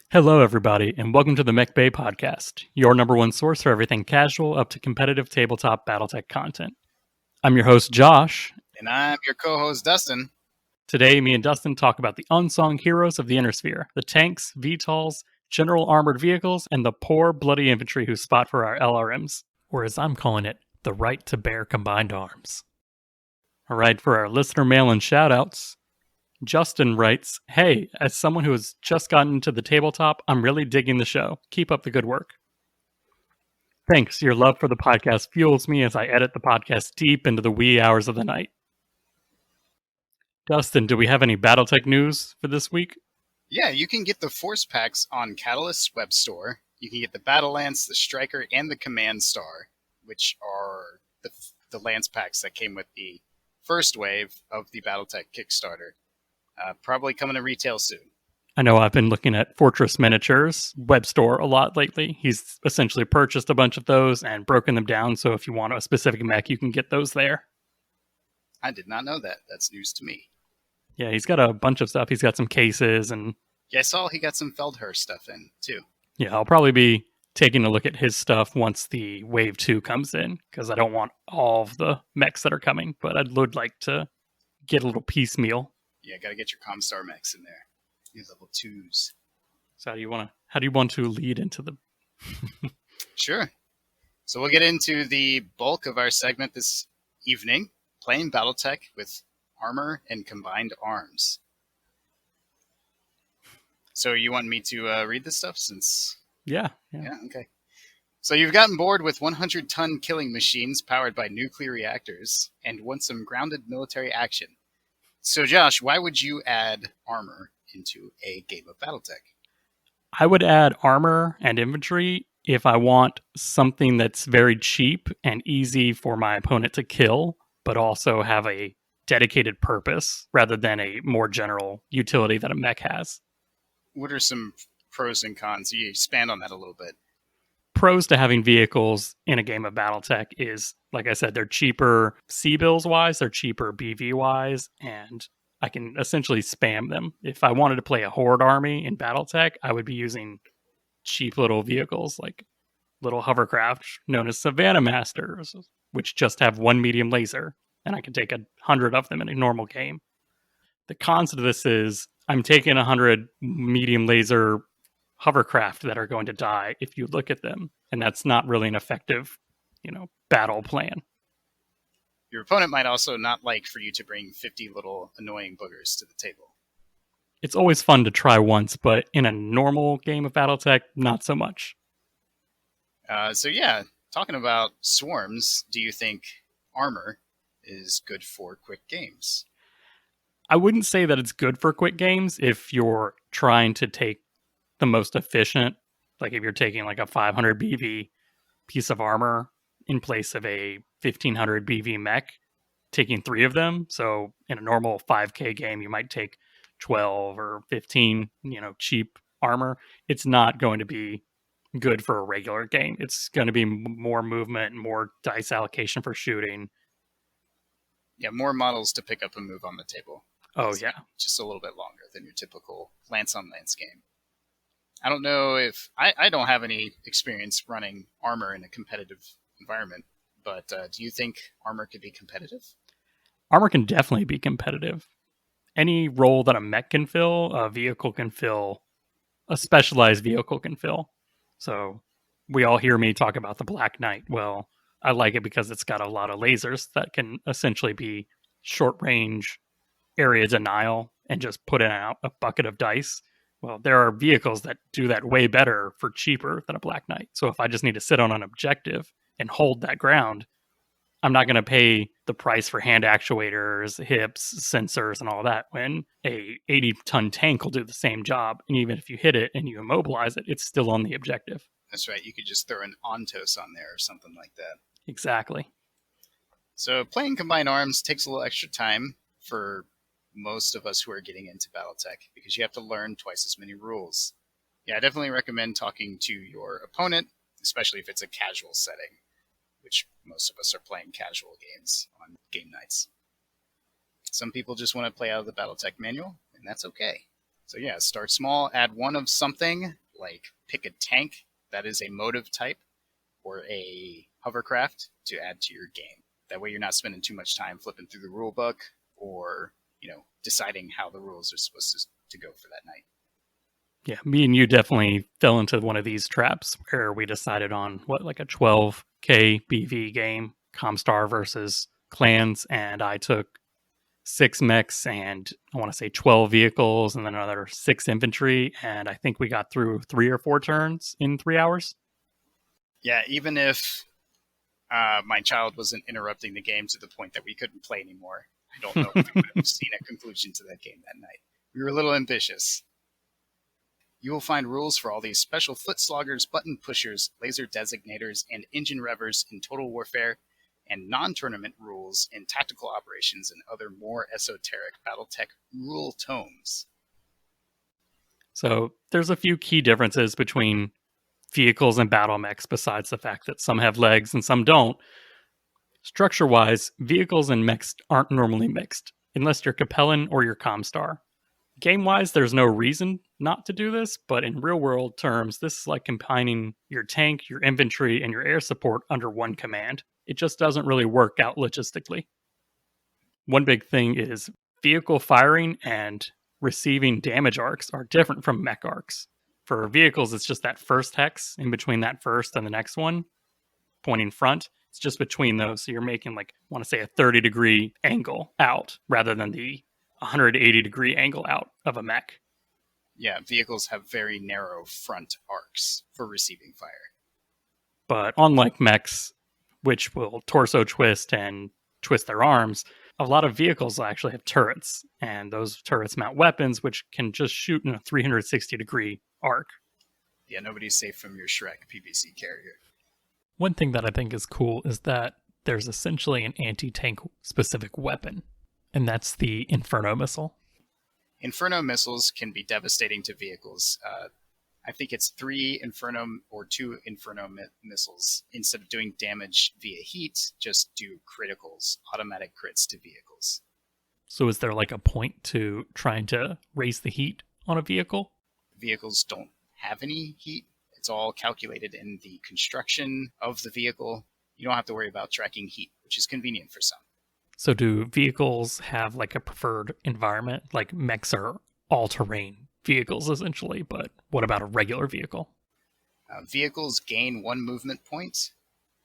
Hello, everybody, and welcome to the Mechbay Podcast, your number one source for everything casual up to competitive tabletop Battletech content. I'm your host, Josh. And I'm your co-host, Dustin. Today, me and Dustin talk about the unsung heroes of the Inner Sphere, the tanks, VTOLs, general armored vehicles, and the poor, bloody infantry who spot for our LRMs, or as I'm calling it, the right to bear combined arms. All right, for our listener mail and shoutouts, Justin writes, "Hey, as someone who has just gotten into the tabletop, I'm really digging the show. Keep up the good work. Thanks. Your love for the podcast fuels me as I edit the podcast deep into the wee hours of the night." Dustin, do we have any Battletech news for this week? Yeah, you can get the Force Packs on Catalyst's web store. You can get the Battle Lance, the Striker, and the Command Star, which are the Lance packs that came with the first wave of the Battletech Kickstarter. Probably coming to retail soon. I know I've been looking at Fortress Miniatures web store a lot lately. He's essentially purchased a bunch of those and broken them down, so if you want a specific mech, you can get those there. I did not know that. That's news to me. Yeah, he's got a bunch of stuff. He's got some cases and... Yeah, I saw he got some Feldherr stuff in, too. Yeah, I'll probably be taking a look at his stuff once the Wave 2 comes in, because I don't want all of the mechs that are coming, but I would like to get a little piecemeal. Yeah, gotta get your Comstar mechs in there. Your level 2s. So how do you want to lead into the... Sure. So we'll get into the bulk of our segment this evening, playing Battletech with armor and combined arms. So you want me to read this stuff since... Yeah, okay. So you've gotten bored with 100-ton killing machines powered by nuclear reactors and want some grounded military action. So Josh, why would you add armor into a game of Battletech? I would add armor and infantry if I want something that's very cheap and easy for my opponent to kill, but also have a dedicated purpose rather than a more general utility that a mech has. What are some pros and cons? You expand on that a little bit. Pros to having vehicles in a game of Battletech is, like I said, they're cheaper C-bills wise, they're cheaper BV wise, and I can essentially spam them. If I wanted to play a horde army in Battletech, I would be using cheap little vehicles like little hovercraft known as Savannah Masters, which just have one medium laser, and I can take 100 of them in a normal game. The cons to this is I'm taking 100 medium laser hovercraft that are going to die if you look at them, and that's not really an effective, battle plan. Your opponent might also not like for you to bring 50 little annoying boogers to the table. It's always fun to try once, but in a normal game of Battletech, not so much. Talking about swarms, do you think armor is good for quick games? I wouldn't say that it's good for quick games if you're trying to take the most efficient, like if you're taking like a 500 BV piece of armor in place of a 1500 BV mech, taking 3 of them. So in a normal 5K game, you might take 12 or 15, cheap armor. It's not going to be good for a regular game. It's going to be more movement and more dice allocation for shooting. Yeah, more models to pick up and move on the table. Oh, yeah. Just a little bit longer than your typical lance-on-lance game. I don't know if... I don't have any experience running armor in a competitive environment, but do you think armor could be competitive? Armor can definitely be competitive. Any role that a mech can fill, a vehicle can fill, a specialized vehicle can fill. So we all hear me talk about the Black Knight. Well, I like it because it's got a lot of lasers that can essentially be short-range area denial and just put in a bucket of dice. Well, there are vehicles that do that way better for cheaper than a Black Knight. So if I just need to sit on an objective and hold that ground, I'm not going to pay the price for hand actuators, hips, sensors, and all that when a 80-ton tank will do the same job. And even if you hit it and you immobilize it, it's still on the objective. That's right. You could just throw an Ontos on there or something like that. Exactly. So playing combined arms takes a little extra time for most of us who are getting into Battletech because you have to learn twice as many rules. Yeah, I definitely recommend talking to your opponent, especially if it's a casual setting, which most of us are playing casual games on game nights. Some people just want to play out of the Battletech manual, and that's okay. So yeah, start small, add one of something, like pick a tank that is a motive type or a hovercraft to add to your game. That way you're not spending too much time flipping through the rule book or, deciding how the rules are supposed to go for that night. Yeah, me and you definitely fell into one of these traps where we decided on like a 12K BV game, Comstar versus clans, and I took 6 mechs and I want to say 12 vehicles and then another 6 infantry, and I think we got through 3 or 4 turns in 3 hours. Yeah, even if my child wasn't interrupting the game to the point that we couldn't play anymore, I don't know if we would have seen a conclusion to that game that night. We were a little ambitious. You will find rules for all these special foot sloggers, button pushers, laser designators, and engine revvers in Total Warfare, and non-tournament rules in tactical operations and other more esoteric Battletech rule tomes. So there's a few key differences between vehicles and battle mechs besides the fact that some have legs and some don't. Structure-wise, vehicles and mechs aren't normally mixed, unless you're Capellan or you're Comstar. Game-wise, there's no reason not to do this, but in real-world terms, this is like combining your tank, your infantry, and your air support under one command. It just doesn't really work out logistically. One big thing is vehicle firing and receiving damage arcs are different from mech arcs. For vehicles, it's just that first hex in between that first and the next one, pointing front. It's just between those, so you're making I want to say a 30-degree angle out rather than the 180-degree angle out of a mech. Yeah, vehicles have very narrow front arcs for receiving fire. But unlike mechs, which will torso twist and twist their arms, a lot of vehicles actually have turrets, and those turrets mount weapons which can just shoot in a 360-degree arc. Yeah, nobody's safe from your Shrek PVC carrier. One thing that I think is cool is that there's essentially an anti-tank specific weapon, and that's the Inferno missile. Inferno missiles can be devastating to vehicles. I think it's 3 Inferno or 2 Inferno missiles. Instead of doing damage via heat, just do criticals, automatic crits to vehicles. So is there like a point to trying to raise the heat on a vehicle? Vehicles don't have any heat. It's all calculated in the construction of the vehicle. You don't have to worry about tracking heat, which is convenient for some. So do vehicles have like a preferred environment? Like mechs are all-terrain vehicles essentially, but what about a regular vehicle? Vehicles gain 1 movement point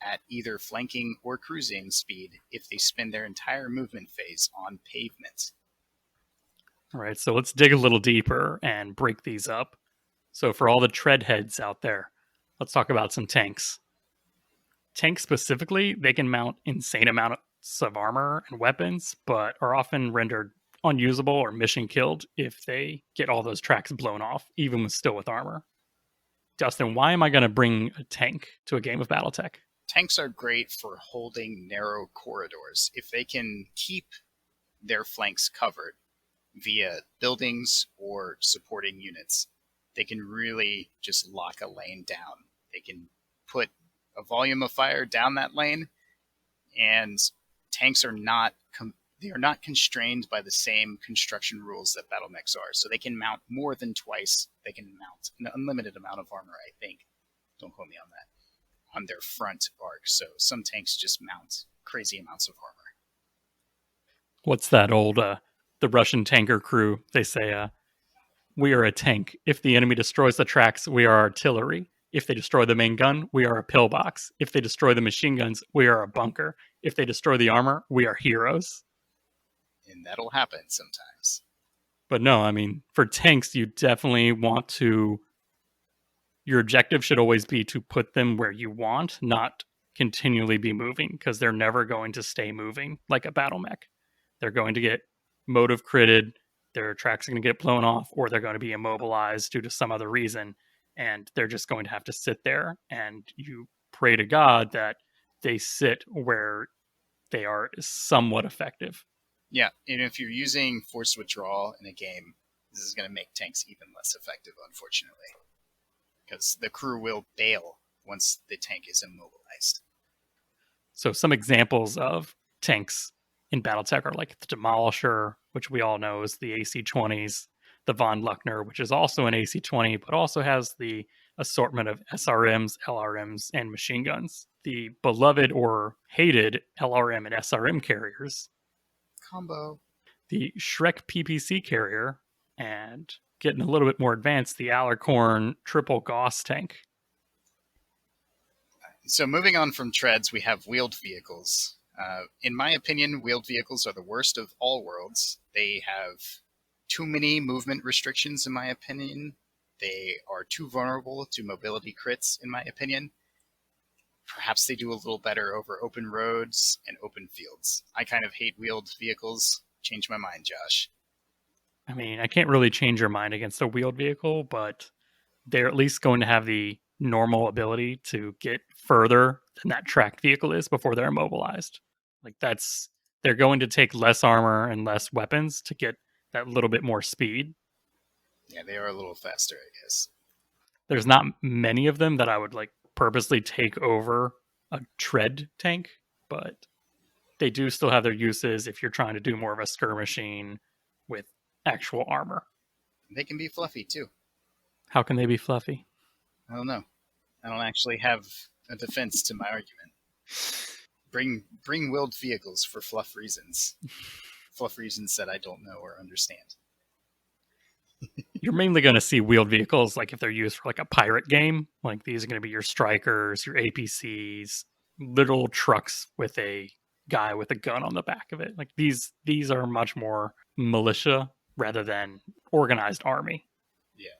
at either flanking or cruising speed if they spend their entire movement phase on pavement. All right, so let's dig a little deeper and break these up. So for all the tread heads out there, let's talk about some tanks. Tanks specifically, they can mount insane amounts of armor and weapons, but are often rendered unusable or mission killed if they get all those tracks blown off, even still with armor. Dustin, why am I going to bring a tank to a game of Battletech? Tanks are great for holding narrow corridors. If they can keep their flanks covered via buildings or supporting units, they can really just lock a lane down. They can put a volume of fire down that lane, and tanks are not constrained by the same construction rules that battle mechs are. So they can mount more than twice. They can mount an unlimited amount of armor, I think. Don't quote me on that. On their front arc. So some tanks just mount crazy amounts of armor. What's that old, the Russian tanker crew? They say, we are a tank. If the enemy destroys the tracks, we are artillery. If they destroy the main gun, we are a pillbox. If they destroy the machine guns, we are a bunker. If they destroy the armor, we are heroes. And that'll happen sometimes. But no, I mean, for tanks, you definitely want to... Your objective should always be to put them where you want, not continually be moving, because they're never going to stay moving like a battle mech. They're going to get motive critted, their tracks are going to get blown off, or they're going to be immobilized due to some other reason, and they're just going to have to sit there, and you pray to God that they sit where they are somewhat effective. Yeah, and if you're using forced withdrawal in a game, this is going to make tanks even less effective, unfortunately. Because the crew will bail once the tank is immobilized. So some examples of tanks in Battletech are like the Demolisher, which we all know is the AC-20s, the Von Luckner, which is also an AC-20, but also has the assortment of SRMs, LRMs, and machine guns. The beloved or hated LRM and SRM carriers. Combo. The Shrek PPC carrier, and getting a little bit more advanced, the Alarcorn triple Gauss tank. So moving on from treads, we have wheeled vehicles. In my opinion, wheeled vehicles are the worst of all worlds. They have too many movement restrictions, in my opinion. They are too vulnerable to mobility crits, in my opinion. Perhaps they do a little better over open roads and open fields. I kind of hate wheeled vehicles. Change my mind, Josh. I mean, I can't really change your mind against a wheeled vehicle, but they're at least going to have the normal ability to get further than that tracked vehicle is before they're immobilized. Like they're going to take less armor and less weapons to get that little bit more speed. Yeah, they are a little faster, I guess. There's not many of them that I would like purposely take over a tread tank, but they do still have their uses if you're trying to do more of a skirmishing with actual armor. They can be fluffy too. How can they be fluffy? I don't know. I don't actually have a defense to my argument. Bring wheeled vehicles for fluff reasons. Fluff reasons that I don't know or understand. You're mainly going to see wheeled vehicles like if they're used for like a pirate game. Like these are going to be your strikers, your APCs, little trucks with a guy with a gun on the back of it. Like these are much more militia rather than organized army. Yeah.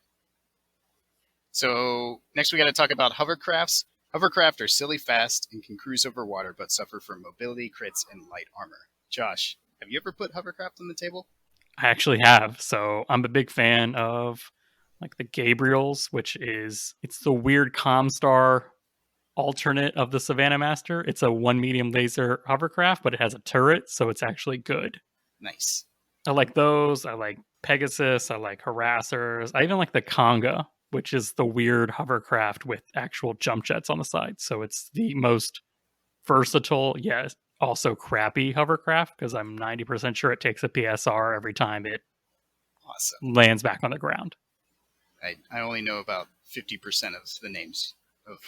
So next we got to talk about hovercrafts. Hovercraft are silly fast and can cruise over water, but suffer from mobility, crits, and light armor. Josh, have you ever put hovercraft on the table? I actually have. So I'm a big fan of like the Gabriels, which it's the weird Comstar alternate of the Savannah Master. It's a 1 medium laser hovercraft, but it has a turret, so it's actually good. Nice. I like those. I like Pegasus. I like Harassers. I even like the Conga, which is the weird hovercraft with actual jump jets on the side. So it's the most versatile, yes, also crappy hovercraft because I'm 90% sure it takes a PSR every time it lands back on the ground. I only know about 50% of the names of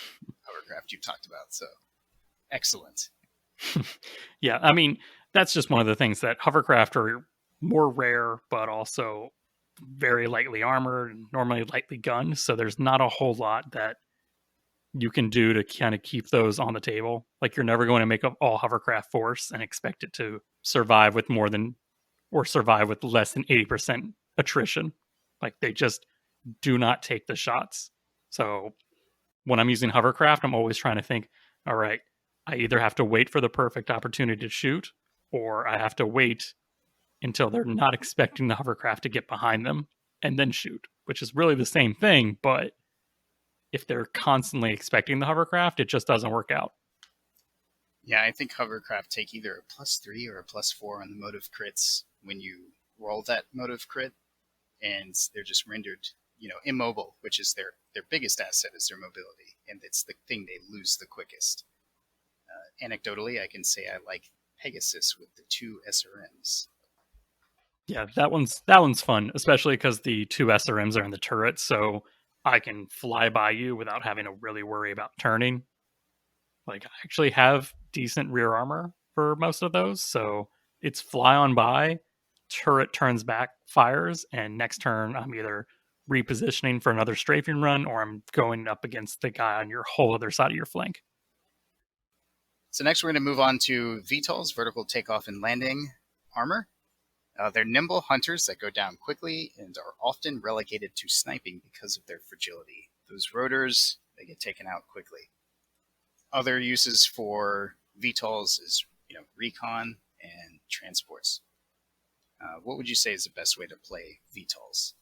hovercraft you've talked about, so excellent. Yeah, I mean, that's just one of the things that hovercraft are more rare, but also very lightly armored and normally lightly gunned, so there's not a whole lot that you can do to kind of keep those on the table. Like you're never going to make an all hovercraft force and expect it to survive with more than or survive with less than 80% attrition. Like they just do not take the shots. So when I'm using hovercraft, I'm always trying to think, all right, I either have to wait for the perfect opportunity to shoot, or I have to wait until they're not expecting the hovercraft to get behind them and then shoot, which is really the same thing, but if they're constantly expecting the hovercraft, it just doesn't work out. Yeah, I think hovercraft take either a +3 or a +4 on the motive crits when you roll that motive crit, and they're just rendered, immobile, which is their biggest asset is their mobility, and it's the thing they lose the quickest. Anecdotally, I can say I like Pegasus with the 2 SRMs. Yeah, that one's fun, especially because the 2 SRMs are in the turret, so I can fly by you without having to really worry about turning. Like, I actually have decent rear armor for most of those, so it's fly on by, turret turns back, fires, and next turn I'm either repositioning for another strafing run or I'm going up against the guy on your whole other side of your flank. So next we're going to move on to VTOLs, vertical takeoff and landing armor. They're nimble hunters that go down quickly and are often relegated to sniping because of their fragility. Those rotors, they get taken out quickly. Other uses for VTOLs is, recon and transports. What would you say is the best way to play VTOLs?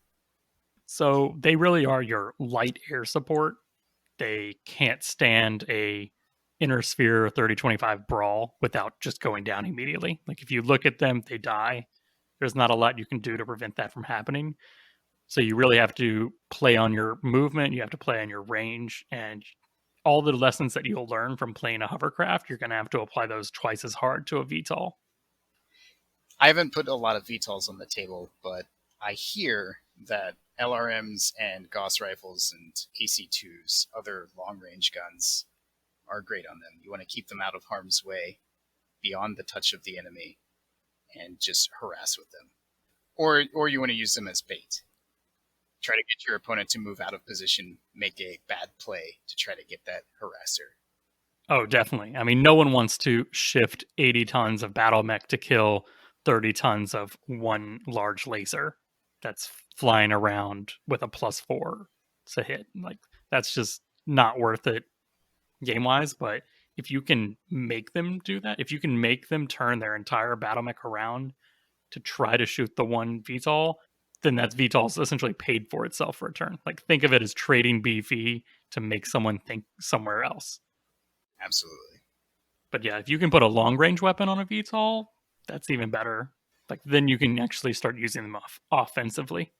So they really are your light air support. They can't stand a inner sphere 30-25 brawl without just going down immediately. Like if you look at them, they die. There's not a lot you can do to prevent that from happening. So you really have to play on your movement. You have to play on your range, and all the lessons that you'll learn from playing a hovercraft, you're going to have to apply those twice as hard to a VTOL. I haven't put a lot of VTOLs on the table, but I hear that LRMs and Gauss rifles and AC-2s, other long-range guns, are great on them. You want to keep them out of harm's way, beyond the touch of the enemy, and just harass with them. Or you want to use them as bait. Try to get your opponent to move out of position, make a bad play to try to get that harasser. Oh, definitely. I mean, no one wants to shift 80 tons of battle mech to kill 30 tons of one large laser that's flying around with a +4 to hit. Like, that's just not worth it game-wise. But if you can make them do that, if you can make them turn their entire battle mech around to try to shoot the one VTOL, then that's VTOL's essentially paid for itself for a turn. Like, think of it as trading BV to make someone think somewhere else. Absolutely. But yeah, if you can put a long range weapon on a VTOL, that's even better. Like, then you can actually start using them offensively.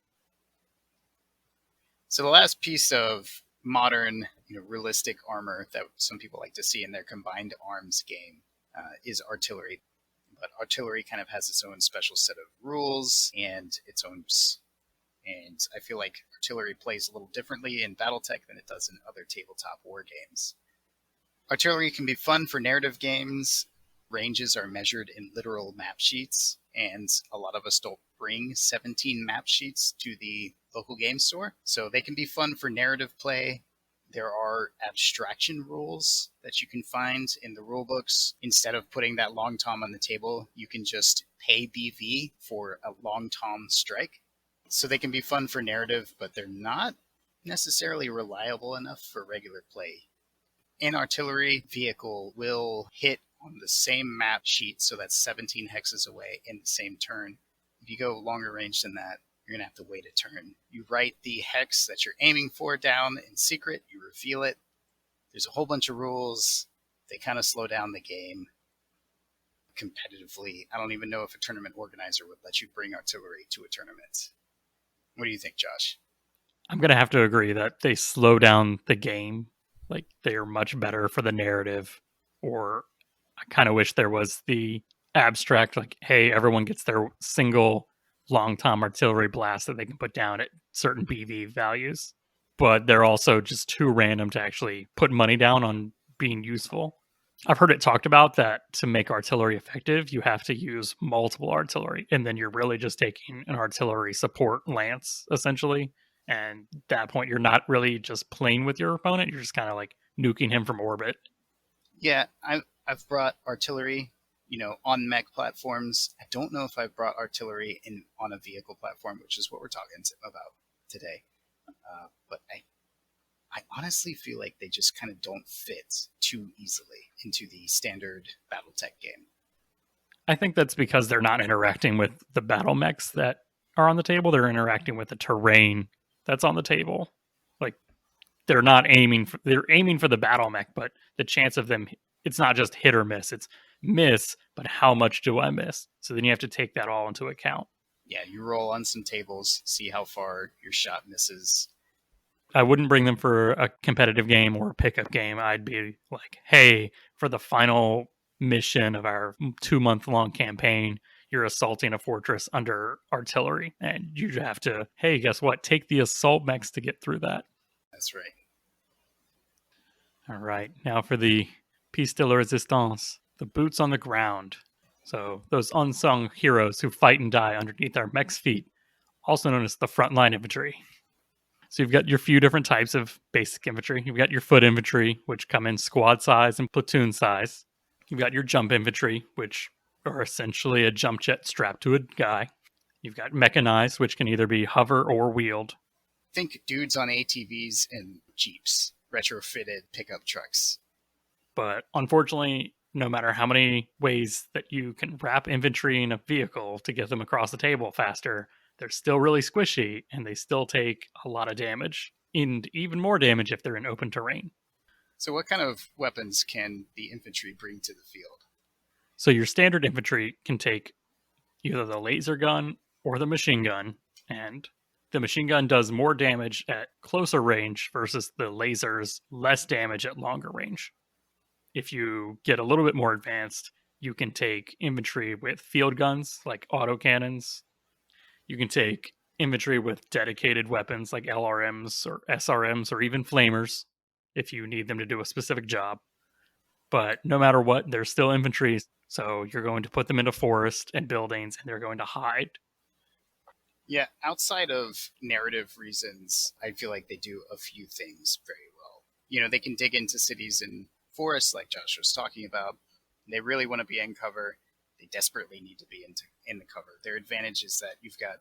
So the last piece of modern, realistic armor that some people like to see in their combined arms game is artillery. But artillery kind of has its own special set of rules and its own. And I feel like artillery plays a little differently in Battletech than it does in other tabletop war games. Artillery can be fun for narrative games. Ranges are measured in literal map sheets, and a lot of us don't bring 17 map sheets to the local game store, so they can be fun for narrative play. There are abstraction rules that you can find in the rulebooks. Instead of putting that long tom on the table, you can just pay BV for a long tom strike. So they can be fun for narrative, but they're not necessarily reliable enough for regular play. An artillery vehicle will hit on the same map sheet, so that's 17 hexes away in the same turn. If you go longer range than that, you're going to have to wait a turn. You write the hex that you're aiming for down in secret, you reveal it. There's a whole bunch of rules. They kind of slow down the game competitively. I don't even know if a tournament organizer would let you bring artillery to a tournament. What do you think, Josh? I'm going to have to agree that they slow down the game. Like, they are much better for the narrative. Or I kind of wish there was the abstract, like, hey, everyone gets their single long tom artillery blast that they can put down at certain BV values. But they're also just too random to actually put money down on being useful. I've heard it talked about that to make artillery effective, you have to use multiple artillery, and then you're really just taking an artillery support lance, essentially. And at that point, you're not really just playing with your opponent, you're just kind of like nuking him from orbit. Yeah, I've brought artillery, on mech platforms. I don't know if I've brought artillery on a vehicle platform, which is what we're talking about today. But I honestly feel like they just kind of don't fit too easily into the standard Battletech game. I think that's because they're not interacting with the battle mechs that are on the table. They're interacting with the terrain that's on the table. Like, they're aiming for the battle mech, but the chance of them, it's not just hit or miss. It's miss, but how much do I miss? So then you have to take that all into account. Yeah, you roll on some tables, see how far your shot misses. I wouldn't bring them for a competitive game or a pickup game. I'd be like, hey, for the final mission of our 2-month-long campaign, you're assaulting a fortress under artillery, and you have to, hey, guess what? Take the assault mechs to get through that. That's right. All right, now for the piece de la resistance, the boots on the ground. So those unsung heroes who fight and die underneath our mechs' feet, also known as the frontline infantry. So you've got your few different types of basic infantry. You've got your foot infantry, which come in squad size and platoon size. You've got your jump infantry, which are essentially a jump jet strapped to a guy. You've got mechanized, which can either be hover or wheeled. Think dudes on ATVs and Jeeps, retrofitted pickup trucks. But unfortunately, no matter how many ways that you can wrap infantry in a vehicle to get them across the table faster, they're still really squishy, and they still take a lot of damage, and even more damage if they're in open terrain. So what kind of weapons can the infantry bring to the field? So your standard infantry can take either the laser gun or the machine gun, and the machine gun does more damage at closer range versus the lasers less damage at longer range. If you get a little bit more advanced, you can take infantry with field guns like autocannons. You can take infantry with dedicated weapons like LRMs or SRMs or even flamers if you need them to do a specific job. But no matter what, they're still infantry, so you're going to put them into forest and buildings and they're going to hide. Yeah, outside of narrative reasons, I feel like they do a few things very well. You know, they can dig into cities and forests like Josh was talking about. They really want to be in cover. They desperately need to be in the cover. Their advantage is that you've got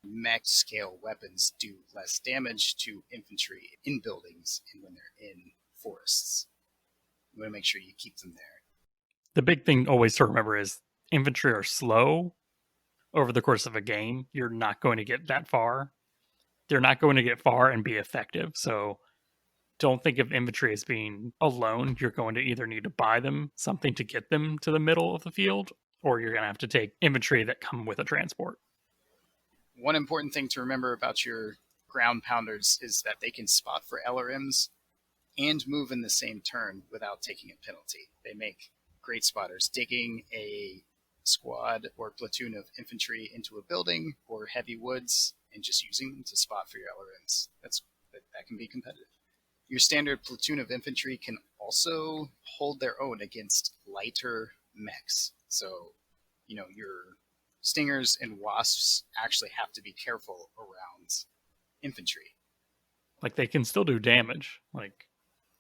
mech scale weapons do less damage to infantry in buildings and when they're in forests. You want to make sure you keep them there. The big thing always to remember is infantry are slow. Over the course of a game, you're not going to get that far. They're not going to get far and be effective. So don't think of infantry as being alone. You're going to either need to buy them something to get them to the middle of the field, or you're going to have to take infantry that come with a transport. One important thing to remember about your ground pounders is that they can spot for LRMs and move in the same turn without taking a penalty. They make great spotters. Digging a squad or platoon of infantry into a building or heavy woods and just using them to spot for your LRMs, that can be competitive. Your standard platoon of infantry can also hold their own against lighter mechs. So, you know, your stingers and wasps actually have to be careful around infantry. Like, they can still do damage. Like,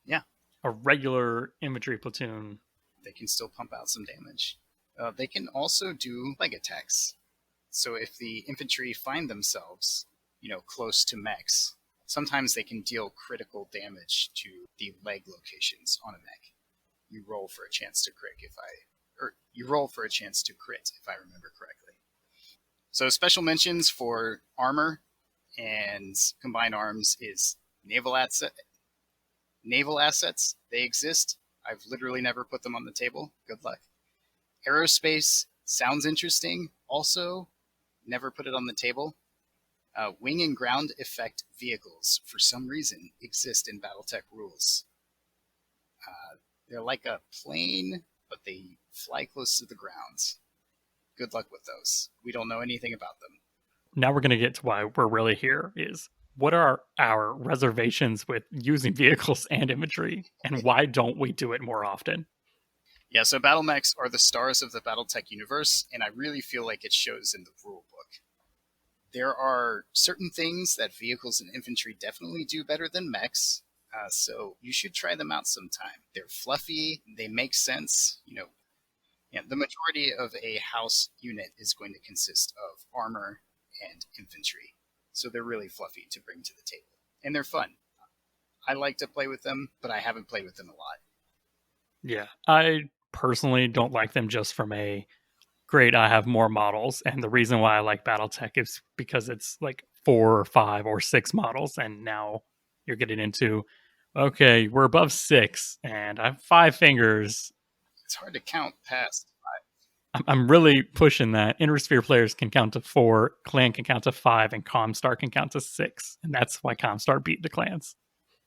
yeah, a regular infantry platoon, they can still pump out some damage. They can also do leg attacks. So if the infantry find themselves, you know, close to mechs, sometimes they can deal critical damage to the leg locations on a mech. You roll for a chance to crit if I remember correctly. So special mentions for armor and combined arms is naval assets. They exist. I've literally never put them on the table. Good luck. Aerospace sounds interesting. Also, never put it on the table. Wing and ground effect vehicles, for some reason, exist in Battletech rules. They're like a plane, but they fly close to the ground. Good luck with those. We don't know anything about them. Now we're going to get to why we're really here is, what are our reservations with using vehicles and infantry, and why don't we do it more often? Yeah, so battle mechs are the stars of the Battletech universe, and I really feel like it shows in the rule book. There are certain things that vehicles and infantry definitely do better than mechs, so you should try them out sometime. They're fluffy, they make sense. You know, the majority of a house unit is going to consist of armor and infantry, so they're really fluffy to bring to the table, and they're fun. I like to play with them, but I haven't played with them a lot. Yeah, I personally don't like them just from a great, I have more models. And the reason why I like Battletech is because it's like 4 or 5 or 6 models. And now you're getting into, okay, we're above 6 and I have 5 fingers. It's hard to count past 5. I'm really pushing that. Intersphere players can count to 4, Clan can count to 5, and Comstar can count to 6. And that's why Comstar beat the clans.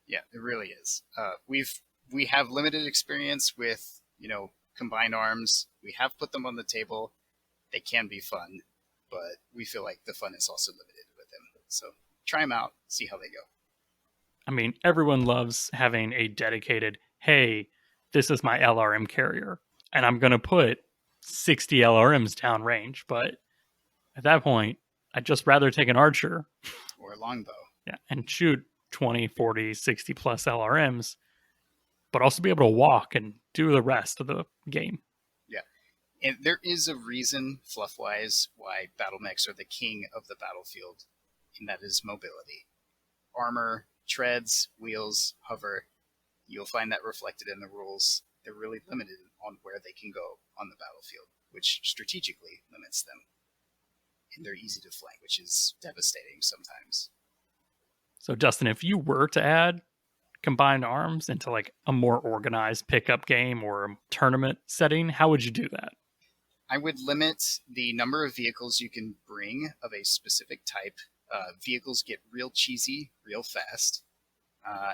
Yeah, it really is. We have limited experience with, you know, combined arms. We have put them on the table. They can be fun, but we feel like the fun is also limited with them. So try them out, see how they go. I mean, everyone loves having a dedicated, hey, this is my LRM carrier, and I'm going to put 60 LRMs downrange. But at that point, I'd just rather take an archer. Or a longbow. Yeah, and shoot 20, 40, 60 plus LRMs, but also be able to walk and do the rest of the game. Yeah. And there is a reason, fluff-wise, why battle mechs are the king of the battlefield, and that is mobility. Armor, treads, wheels, hover. You'll find that reflected in the rules. They're really limited on where they can go on the battlefield, which strategically limits them. And they're easy to flank, which is devastating sometimes. So, Dustin, if you were to add combined arms into like a more organized pickup game or a tournament setting, how would you do that? I would limit the number of vehicles you can bring of a specific type. Vehicles get real cheesy real fast.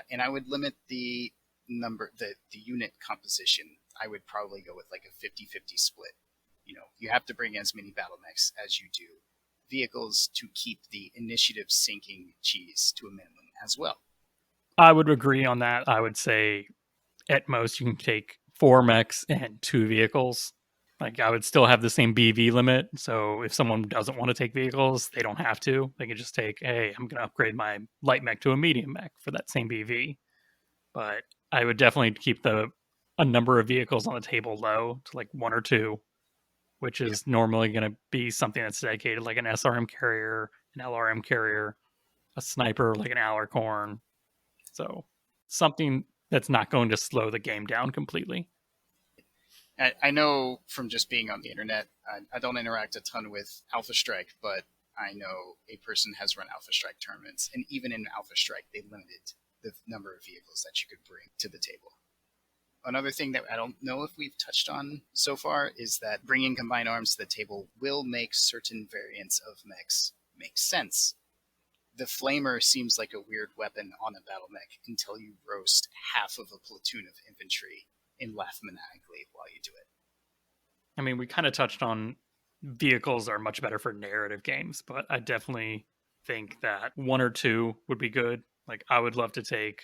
And I would limit the unit composition. I would probably go with like a 50-50 split. You know, you have to bring as many battle mechs as you do vehicles to keep the initiative sinking cheese to a minimum as well. I would agree on that. I would say at most you can take 4 mechs and 2 vehicles. Like I would still have the same BV limit. So if someone doesn't want to take vehicles, they don't have to. They can just take, hey, I'm going to upgrade my light mech to a medium mech for that same BV. But I would definitely keep a number of vehicles on the table low to like 1 or 2, which is normally going to be something that's dedicated, like an SRM carrier, an LRM carrier, a sniper like an Alarcorn. So something that's not going to slow the game down completely. I know from just being on the internet, I don't interact a ton with Alpha Strike, but I know a person has run Alpha Strike tournaments, and even in Alpha Strike, they limited the number of vehicles that you could bring to the table. Another thing that I don't know if we've touched on so far is that bringing combined arms to the table will make certain variants of mechs make sense. The Flamer seems like a weird weapon on a battle mech until you roast half of a platoon of infantry and laugh maniacally while you do it. I mean, we kind of touched on vehicles are much better for narrative games, but I definitely think that 1 or 2 would be good. Like, I would love to take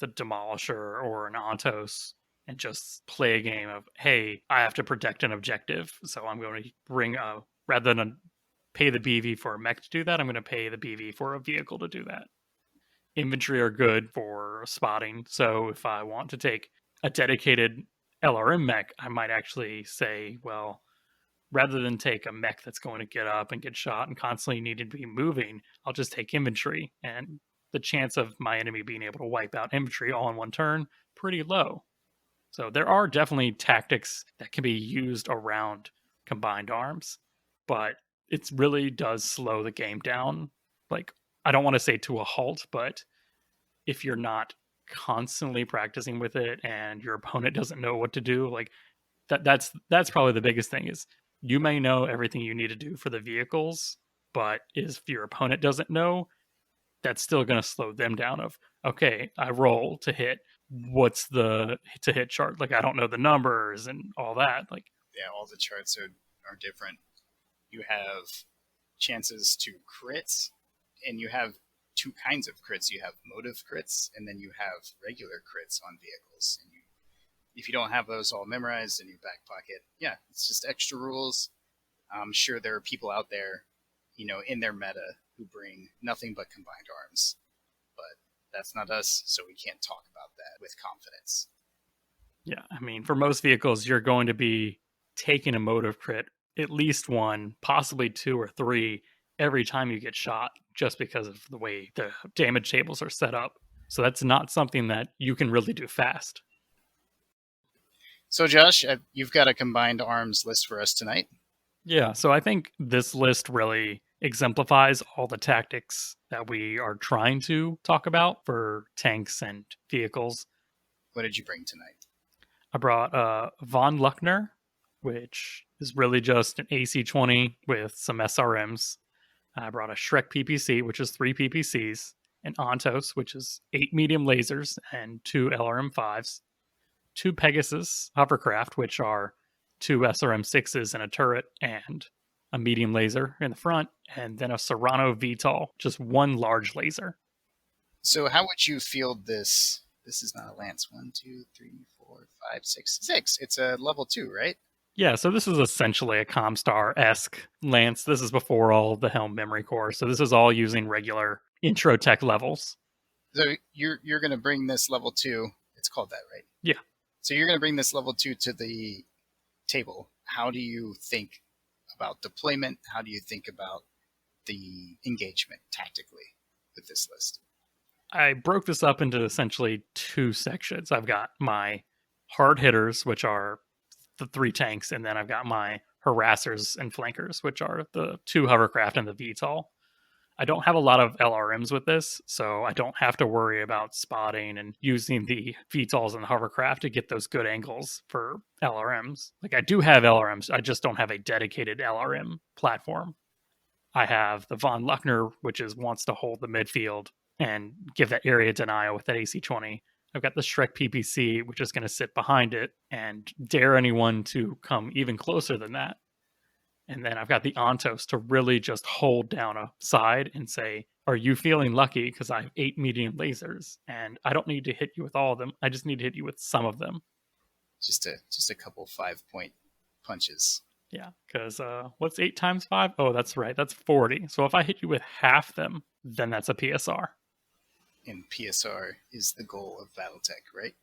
the Demolisher or an Ontos and just play a game of, hey, I have to protect an objective, so I'm going to bring rather than pay the BV for a mech to do that, I'm going to pay the BV for a vehicle to do that. Infantry are good for spotting, so if I want to take a dedicated LRM mech, I might actually say, well, rather than take a mech that's going to get up and get shot and constantly need to be moving, I'll just take infantry. And the chance of my enemy being able to wipe out infantry all in one turn, pretty low. So there are definitely tactics that can be used around combined arms, but it really does slow the game down. Like, I don't want to say to a halt, but if you're not constantly practicing with it and your opponent doesn't know what to do, like that's probably the biggest thing is you may know everything you need to do for the vehicles, but if your opponent doesn't know, that's still going to slow them down of, okay, I roll to hit, what's the to hit chart? Like, I don't know the numbers and all that. Like, yeah, all the charts are different. You have chances to crits, and you have 2 kinds of crits. You have motive crits, and then you have regular crits on vehicles. And if you don't have those all memorized in your back pocket, yeah, it's just extra rules. I'm sure there are people out there, in their meta who bring nothing but combined arms, but that's not us, so we can't talk about that with confidence. Yeah, I mean, for most vehicles, you're going to be taking a motive crit, at least 1, possibly 2 or 3 every time you get shot, just because of the way the damage tables are set up. So that's not something that you can really do fast. So Josh, you've got a combined arms list for us tonight. Yeah, so I think this list really exemplifies all the tactics that we are trying to talk about for tanks and vehicles. What did you bring tonight? I brought Von Luckner, which is really just an AC-20 with some SRMs. I brought a Shrek PPC, which is 3 PPCs, an Ontos, which is 8 medium lasers and 2 LRM5s, 2 Pegasus Hovercraft, which are 2 SRM6s and a turret and a medium laser in the front, and then a Serrano VTOL, just 1 large laser. So how would you field this? This is not a lance. 1, 2, 3, 4, 5, 6, 6. It's a level 2, right? Yeah, so this is essentially a Comstar-esque lance. This is before all the Helm memory core, so this is all using regular intro tech levels. So you're going to bring this level 2. It's called that, right? Yeah. So you're going to bring this level 2 to the table. How do you think about deployment? How do you think about the engagement tactically with this list? I broke this up into essentially 2 sections. I've got my hard hitters, which are the 3 tanks, and then I've got my harassers and flankers, which are the 2 hovercraft and the VTOL. I don't have a lot of LRMs with this, so I don't have to worry about spotting and using the VTOLs and the hovercraft to get those good angles for LRMs. Like, I do have LRMs, I just don't have a dedicated LRM platform. I have the Von Luckner, which wants to hold the midfield and give that area denial with that AC-20. I've got the Shrek PPC, which is going to sit behind it and dare anyone to come even closer than that. And then I've got the Ontos to really just hold down a side and say, are you feeling lucky? Because I have 8 medium lasers, and I don't need to hit you with all of them. I just need to hit you with some of them. Just a couple 5-point punches. Yeah, because what's 8 times 5? Oh, that's right. That's 40. So if I hit you with half them, then that's a PSR. And PSR is the goal of Battletech, right?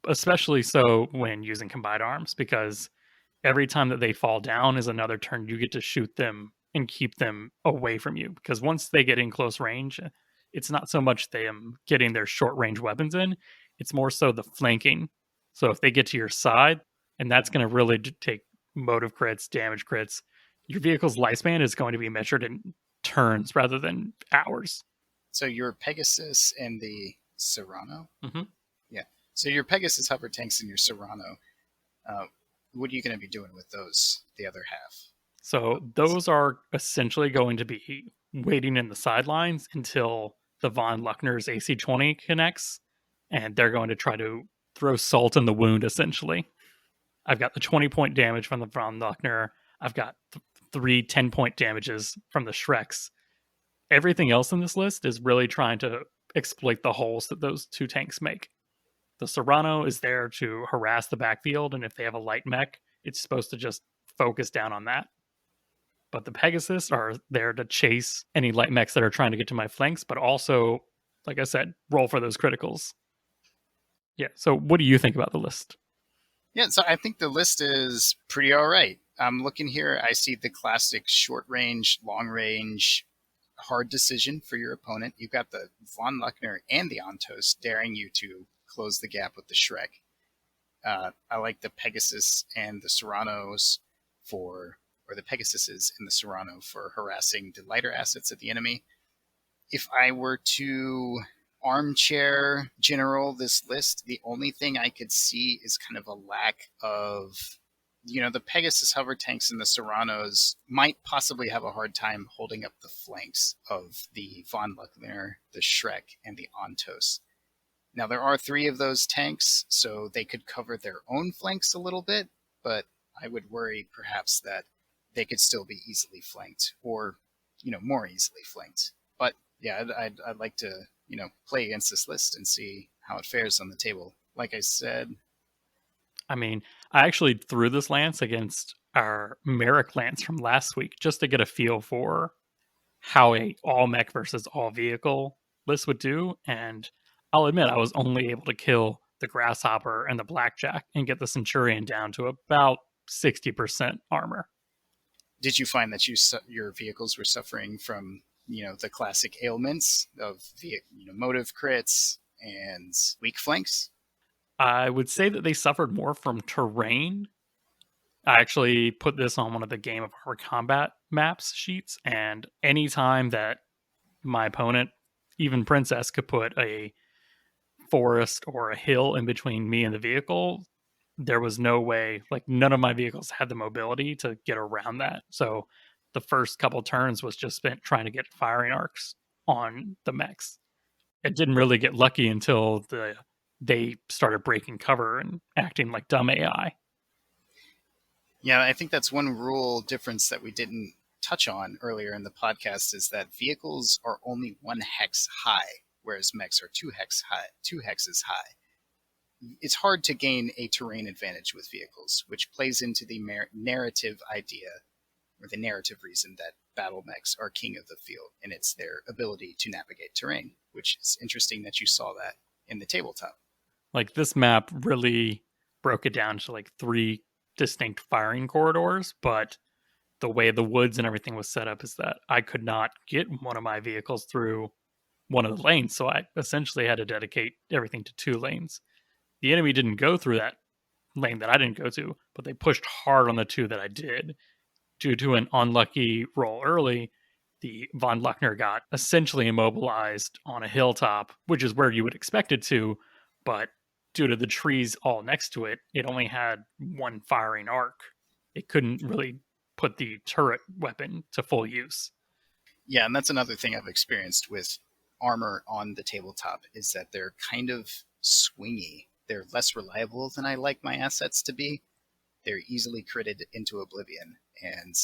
Especially so when using combined arms, because every time that they fall down is another turn you get to shoot them and keep them away from you. Because once they get in close range, it's not so much them getting their short range weapons in, it's more so the flanking. So if they get to your side, and that's going to really take motive crits, damage crits, your vehicle's lifespan is going to be measured in turns rather than hours. So your Pegasus and the Serrano? Mm-hmm. Yeah. So your Pegasus hover tanks and your Serrano, what are you going to be doing with those, the other half? So those are essentially going to be waiting in the sidelines until the Von Luckner's AC-20 connects, and they're going to try to throw salt in the wound, essentially. I've got the 20-point damage from the Von Luckner. I've got 3 10-point damages from the Shreks. Everything else in this list is really trying to exploit the holes that those 2 tanks make. The Serrano is there to harass the backfield, and if they have a light mech, it's supposed to just focus down on that. But the Pegasus are there to chase any light mechs that are trying to get to my flanks, but also, like I said, roll for those criticals. Yeah, so what do you think about the list? Yeah, so I think the list is pretty all right. I'm looking here. I see the classic short range, long range, hard decision for your opponent. You've got the Von Luckner and the Ontos daring you to close the gap with the Shrek. I like the Pegasus and the Serranos or the Pegasuses and the Serrano for harassing the lighter assets of the enemy. If I were to armchair general this list, the only thing I could see is kind of a lack of, the Pegasus hover tanks and the Serranos might possibly have a hard time holding up the flanks of the Von Luckner, the Shrek, and the Ontos. Now, there are 3 of those tanks, so they could cover their own flanks a little bit, but I would worry perhaps that they could still be easily flanked or, more easily flanked. But yeah, I'd like to, play against this list and see how it fares on the table. Like I said, I mean, I actually threw this lance against our Merrick lance from last week just to get a feel for how a all mech versus all vehicle list would do, and I'll admit I was only able to kill the Grasshopper and the Blackjack and get the Centurion down to about 60% armor. Did you find that your vehicles were suffering from, the classic ailments of motive crits and weak flanks? I would say that they suffered more from terrain. I actually put this on one of the Game of Our Combat maps sheets, and anytime that my opponent, even Princess, could put a forest or a hill in between me and the vehicle, there was no way, like none of my vehicles had the mobility to get around that. So the first couple turns was just spent trying to get firing arcs on the mechs. It didn't really get lucky until they started breaking cover and acting like dumb AI. Yeah, I think that's one rule difference that we didn't touch on earlier in the podcast is that vehicles are only 1 hex high, whereas mechs are 2 hexes high. It's hard to gain a terrain advantage with vehicles, which plays into the narrative idea or the narrative reason that battle mechs are king of the field, and it's their ability to navigate terrain, which is interesting that you saw that in the tabletop. Like this map really broke it down to like 3 distinct firing corridors, but the way the woods and everything was set up is that I could not get one of my vehicles through one of the lanes, so I essentially had to dedicate everything to 2 lanes. The enemy didn't go through that lane that I didn't go to, but they pushed hard on the 2 that I did. Due to an unlucky roll early, the Von Luckner got essentially immobilized on a hilltop, which is where you would expect it to, but due to the trees all next to it, it only had 1 firing arc. It couldn't really put the turret weapon to full use. Yeah, and that's another thing I've experienced with armor on the tabletop is that they're kind of swingy. They're less reliable than I like my assets to be. They're easily critted into oblivion, and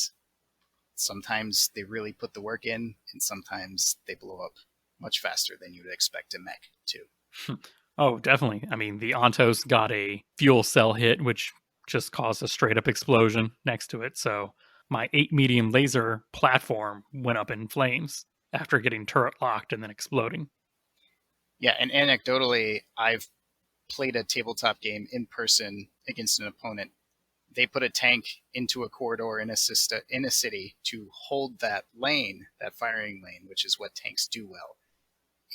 Sometimes they really put the work in, and sometimes they blow up much faster than you would expect a mech to. Oh, definitely. I mean, the Ontos got a fuel cell hit, which just caused a straight up explosion next to it. So my 8 medium laser platform went up in flames after getting turret locked and then exploding. Yeah, and anecdotally, I've played a tabletop game in person against an opponent. They put a tank into a corridor in a city to hold that lane, that firing lane, which is what tanks do well.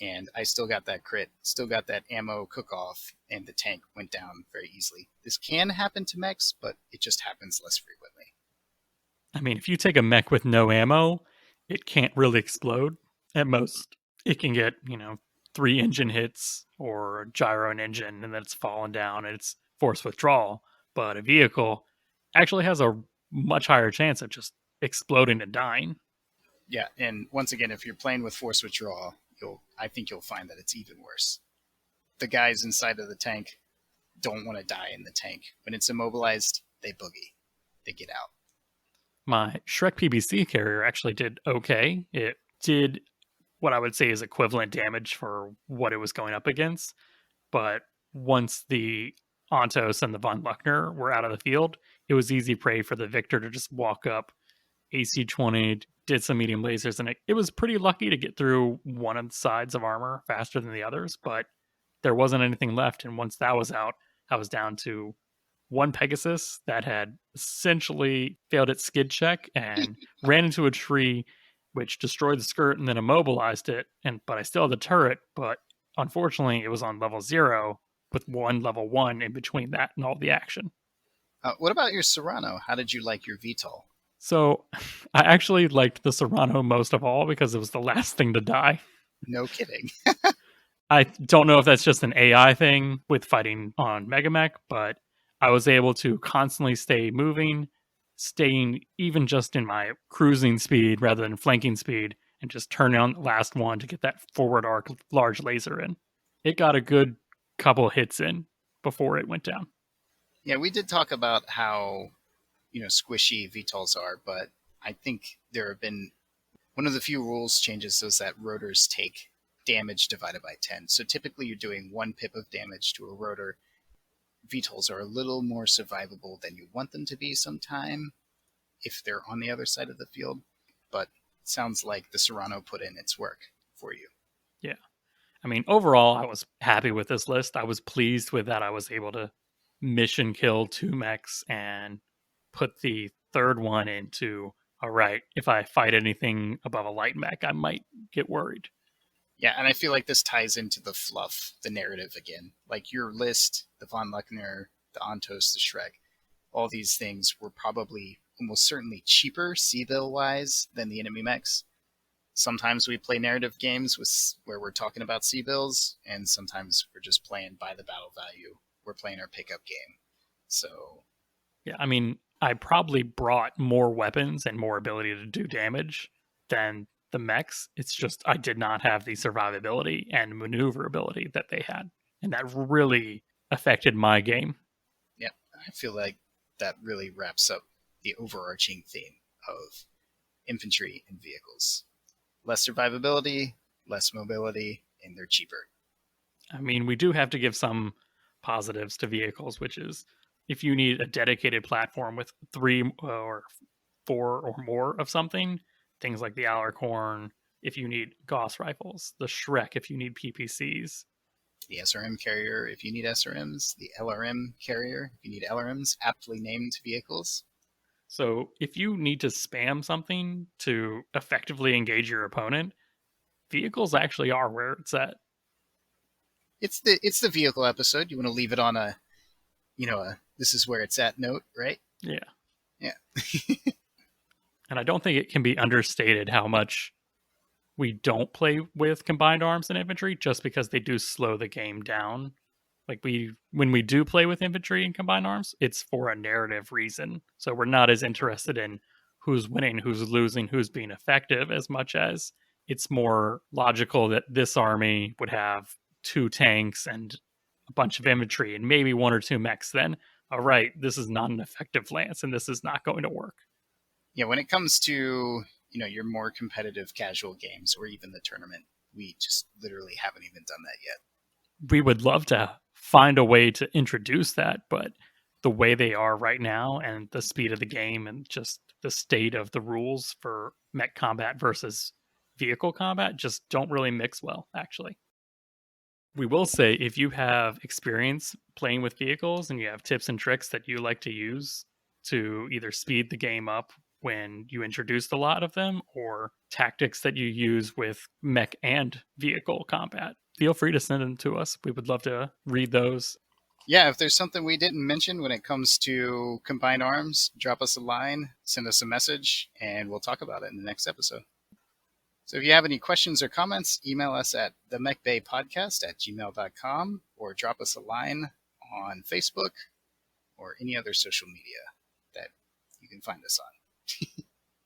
And I still got that crit, still got that ammo cook-off, and the tank went down very easily. This can happen to mechs, but it just happens less frequently. I mean, if you take a mech with no ammo, it can't really explode. At most, it can get, 3 engine hits or a gyro an engine, and then it's fallen down and it's force withdrawal. But a vehicle actually has a much higher chance of just exploding and dying. Yeah, and once again, if you're playing with force withdrawal, I think you'll find that it's even worse. The guys inside of the tank don't want to die in the tank. When it's immobilized, they boogie. They get out. My Shrek PBC carrier actually did okay. It did what I would say is equivalent damage for what it was going up against. But once the Ontos and the Von Luckner were out of the field, it was easy prey for the Victor to just walk up, AC-20, did some medium lasers, and it was pretty lucky to get through one of the sides of armor faster than the others, but there wasn't anything left. And once that was out, I was down to one Pegasus that had essentially failed its skid check and ran into a tree, which destroyed the skirt and then immobilized it. But I still had the turret, but unfortunately it was on level 0 with one level 1 in between that and all the action. What about your Serrano? How did you like your VTOL? So I actually liked the Serrano most of all because it was the last thing to die. No kidding. I don't know if that's just an AI thing with fighting on Megamech, but I was able to constantly stay moving, staying even just in my cruising speed rather than flanking speed, and just turn on the last one to get that forward arc large laser in. It got a good couple hits in before it went down. Yeah, we did talk about how, squishy VTOLs are, but I think there have been one of the few rules changes is that rotors take damage divided by 10. So typically you're doing 1 pip of damage to a rotor. VTOLs are a little more survivable than you want them to be sometime if they're on the other side of the field. But it sounds like the Serrano put in its work for you. Yeah. I mean, overall, I was happy with this list. I was pleased with that. I was able to mission kill 2 mechs and put the third one into, all right, if I fight anything above a light mech, I might get worried. Yeah, and I feel like this ties into the fluff, the narrative again. Like your list, the Von Luckner, the Ontos, the Shrek, all these things were probably almost certainly cheaper C-bill-wise than the enemy mechs. Sometimes we play narrative games where we're talking about C-bills, and sometimes we're just playing by the battle value. We're playing our pickup game. So... yeah, I mean, I probably brought more weapons and more ability to do damage than the mechs. It's just I did not have the survivability and maneuverability that they had. And that really affected my game. Yeah, I feel like that really wraps up the overarching theme of infantry and vehicles. Less survivability, less mobility, and they're cheaper. I mean, we do have to give some positives to vehicles, which is if you need a dedicated platform with 3 or 4 or more of something, things like the Alarcorn, if you need Gauss rifles, the Shrek, if you need PPCs. The SRM carrier, if you need SRMs, the LRM carrier, if you need LRMs, aptly named vehicles. So if you need to spam something to effectively engage your opponent, vehicles actually are where it's at. It's the vehicle episode. You want to leave it on a this is where it's at note, right? Yeah. Yeah. And I don't think it can be understated how much we don't play with combined arms and infantry just because they do slow the game down. Like when we do play with infantry and combined arms, it's for a narrative reason. So we're not as interested in who's winning, who's losing, who's being effective as much as it's more logical that this army would have 2 tanks and a bunch of infantry and maybe 1 or 2 mechs. Then, all right, this is not an effective lance and this is not going to work. Yeah, when it comes to, your more competitive casual games or even the tournament, we just literally haven't even done that yet. We would love to find a way to introduce that, but the way they are right now and the speed of the game and just the state of the rules for mech combat versus vehicle combat just don't really mix well, actually. We will say if you have experience playing with vehicles and you have tips and tricks that you like to use to either speed the game up when you introduced a lot of them or tactics that you use with mech and vehicle combat, feel free to send them to us. We would love to read those. Yeah, if there's something we didn't mention when it comes to combined arms, drop us a line, send us a message, and we'll talk about it in the next episode. So if you have any questions or comments, email us at the Mechbay Podcast at gmail.com or drop us a line on Facebook or any other social media that you can find us on.